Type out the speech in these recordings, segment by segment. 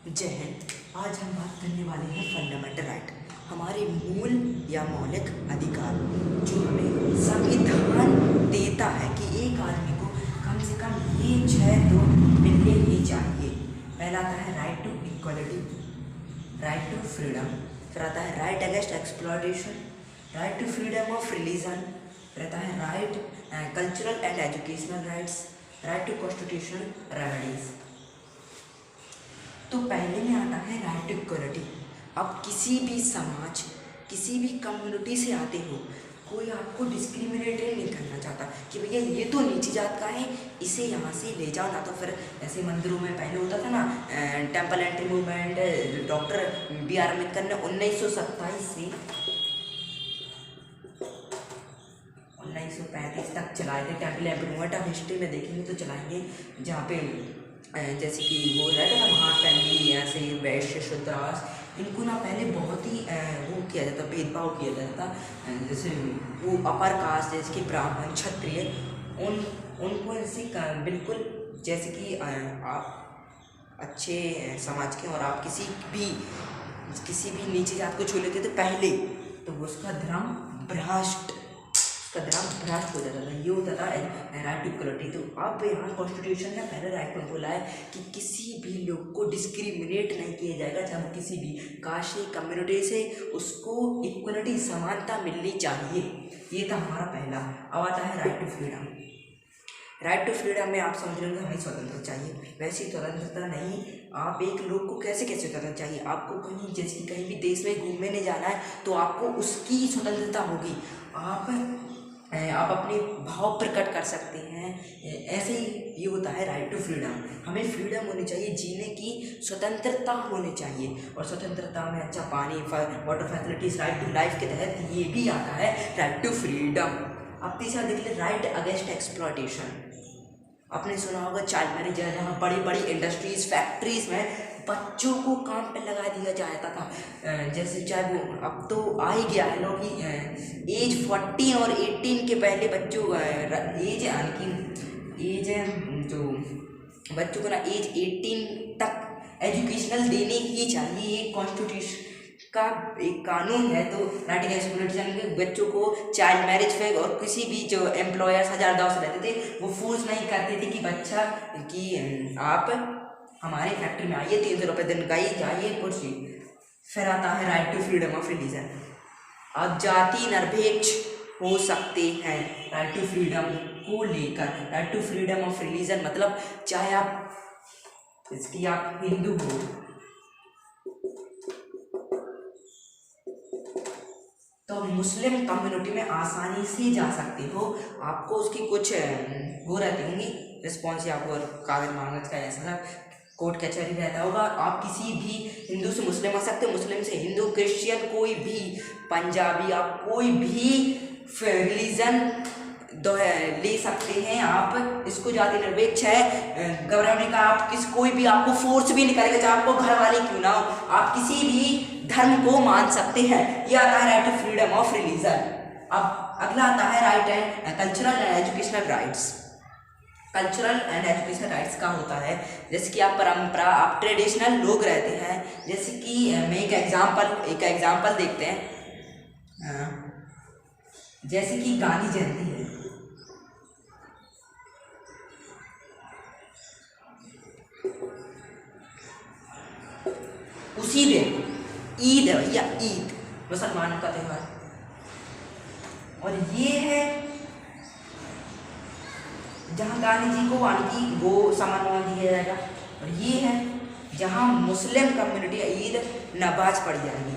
जय हिंद। आज हम बात करने वाले हैं फंडामेंटल राइट, हमारे मूल या मौलिक अधिकार जो हमें संविधान देता है कि एक आदमी को कम से कम ये 6 तो मिलने ही चाहिए। पहला आता है right to equality, right to freedom, फिर आता है right against exploitation, right to freedom of religion, फिर आता है right cultural and educational rights, right to constitutional remedies. तो पहले में आता है राइट टू इक्वलिटी। अब किसी भी समाज, किसी भी कम्युनिटी से आते हो, कोई आपको डिस्क्रिमिनेट नहीं करना चाहता कि भैया ये तो नीची जात का है, इसे यहाँ से ले जाओ ना। तो फिर ऐसे मंदिरों में पहले होता था ना temple entry movement, doctor B.R. Ambedkar ने 1927 से 1935 तक चलाए थे टेम्पल एंट्री मूवमेंट। आप हिस्ट्री में देखेंगे तो चलाएंगे, जहाँ पे जैसे कि वो रहता था महात्मा गांधी, ऐसे वैश्य शूद्रास, इनको ना पहले बहुत ही वो किया जाता, भेदभाव किया जाता था। जैसे वो अपर कास्ट जैसे कि ब्राह्मण क्षत्रिय, उनको ऐसे बिल्कुल जैसे कि आप अच्छे समाज के और आप किसी भी नीचे जात को छू लेते थे पहले, तो उसका धर्म भ्रष्ट हो जाता था। ये होता था राइट टू इक्वलिटी। तो अब यहाँ कॉन्स्टिट्यूशन ने पहले राइट में बोला है कि किसी भी लोग को डिस्क्रिमिनेट नहीं किया जाएगा, चाहे वो किसी भी कास्ट से कम्युनिटी से, उसको इक्वलिटी समानता मिलनी चाहिए। ये था हमारा पहला। अब आता है right to freedom. Right to freedom में आप समझ लेंगे हमें स्वतंत्रता चाहिए। वैसी स्वतंत्रता नहीं, आप एक लोग को कैसे स्वतंत्रता चाहिए। आपको कहीं जैसे कहीं भी देश में घूमने नहीं जाना है तो आपको उसकी स्वतंत्रता होगी। आप अपने भाव प्रकट कर सकते हैं। ऐसे ही ये होता है राइट टू फ्रीडम। हमें फ्रीडम होनी चाहिए, जीने की स्वतंत्रता होनी चाहिए। और स्वतंत्रता में अच्छा पानी, water facilities, right to life के तहत ये भी आता है राइट टू फ्रीडम। अब तीसरा देख ले राइट अगेंस्ट एक्सप्लॉयटेशन। आपने सुना होगा चाइल्ड मैरिज, जहाँ बड़ी बड़ी इंडस्ट्रीज फैक्ट्रीज में बच्चों को काम पे लगा दिया जाता था। जैसे चाहे वो अब तो आ ही गया है लोग कि एज 14 और 18 के पहले बच्चों एज यानी कि एज जो बच्चों को ना एज 18 तक एजुकेशनल देने ही चाहिए। ये कॉन्स्टिट्यूशन का एक कानून है। तो राइट अगेंस्ट एक्सप्लॉयटेशन के बच्चों को चाइल्ड मैरिज पे और किसी भी जो एम्प्लॉयर्स हजार दाव से रहते थे वो फोर्स नहीं करते थे कि बच्चा कि आप हमारे फैक्ट्री में आइए, 300 रुपये दिन का ही चाहिए कुर्सी। फिर आता है right to freedom of religion. अब जाति निरपेक्ष हो सकते हैं राइट टू फ्रीडम को लेकर। Right to freedom of religion मतलब चाहे आप हिंदू हो, तो मुस्लिम कम्युनिटी में आसानी से जा सकते हो। आपको उसकी कुछ वो रहती होंगी रिस्पॉन्स, या आपको कागज मांगज का ऐसा कोर्ट कचहरी रहता होगा। आप किसी भी हिंदू से मुस्लिम आ सकते हो, मुस्लिम से हिंदू, क्रिश्चियन, कोई भी पंजाबी, आप कोई भी रिलीजन ले सकते हैं। आप इसको जाति निरपेक्ष है। गवर्नमेंट का आप कोई भी आपको फोर्स भी नहीं करेगा, चाहे आपको घर वाले क्यों ना हो, आप किसी भी धर्म को मान सकते हैं। यह आता है right to freedom of religion. अब अगला आता है right and cultural and educational rights. Cultural and educational rights का होता है जैसे कि आप परंपरा, आप ट्रेडिशनल लोग रहते हैं। जैसे कि मैं एक एग्जाम्पल देखते हैं। जैसे कि गांधी जयंती है, उसी दिन ईद है भैया, ईद मुसलमानों का त्यौहार। और ये है जहाँ गांधी जी को वो सम्मान दिया जाएगा। और ये है जहाँ मुस्लिम कम्युनिटी ईद नमाज पढ़ जाएगी।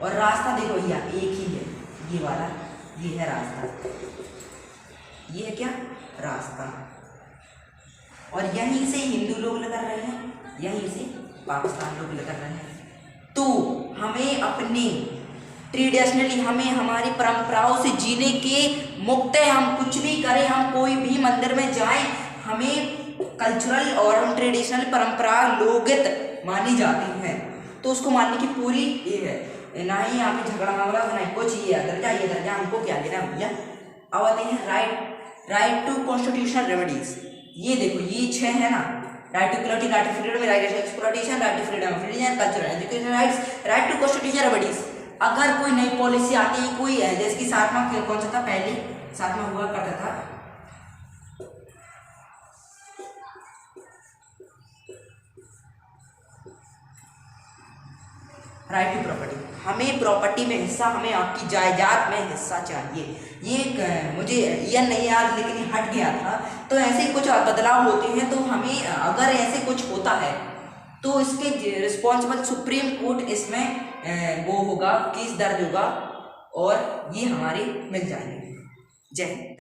और रास्ता देखो भैया एक ही है, ये वाला, ये है रास्ता। ये है क्या रास्ता। और यहीं से हिंदू लोग लगा रहे हैं, यहीं से पाकिस्तान लोग लगा रहे हैं। तो हमें अपने ट्रेडिशनली, हमें हमारी परंपराओं से जीने के मुक्त है। हम कुछ भी करें, हम कोई भी मंदिर में जाएं, हमें कल्चरल और हम ट्रेडिशनल परंपरा लोगित मानी जाती हैं। तो उसको मानने की पूरी ये है, ना ही यहाँ पे झगड़ा मामला ना कुछ। ये दर्जा हमको क्या लेना भैया। अब आते हैं राइट टू कॉन्स्टिट्यूशनल रेमेडीज। ये देखो ये 6 है ना, right to equality, right to freedom, right to exploitation, right to freedom of religion, culture, education rights, right to constitution remedies. अगर कोई नई पॉलिसी आती है, कोई जैसे कि 7वां कौन सा था, पहले 7वां हुआ करता था राइट टू प्रॉपर्टी। हमें प्रॉपर्टी में हिस्सा, हमें आपकी जायदाद में हिस्सा चाहिए। ये मुझे यह नहीं याद, लेकिन ये हट गया था। तो ऐसे ही कुछ बदलाव होते हैं। तो हमें अगर ऐसे कुछ होता है तो इसके रिस्पॉन्सिबल सुप्रीम कोर्ट इसमें वो होगा, केस दर्ज होगा और ये हमारे मिल जाएंगे। जय हिंद।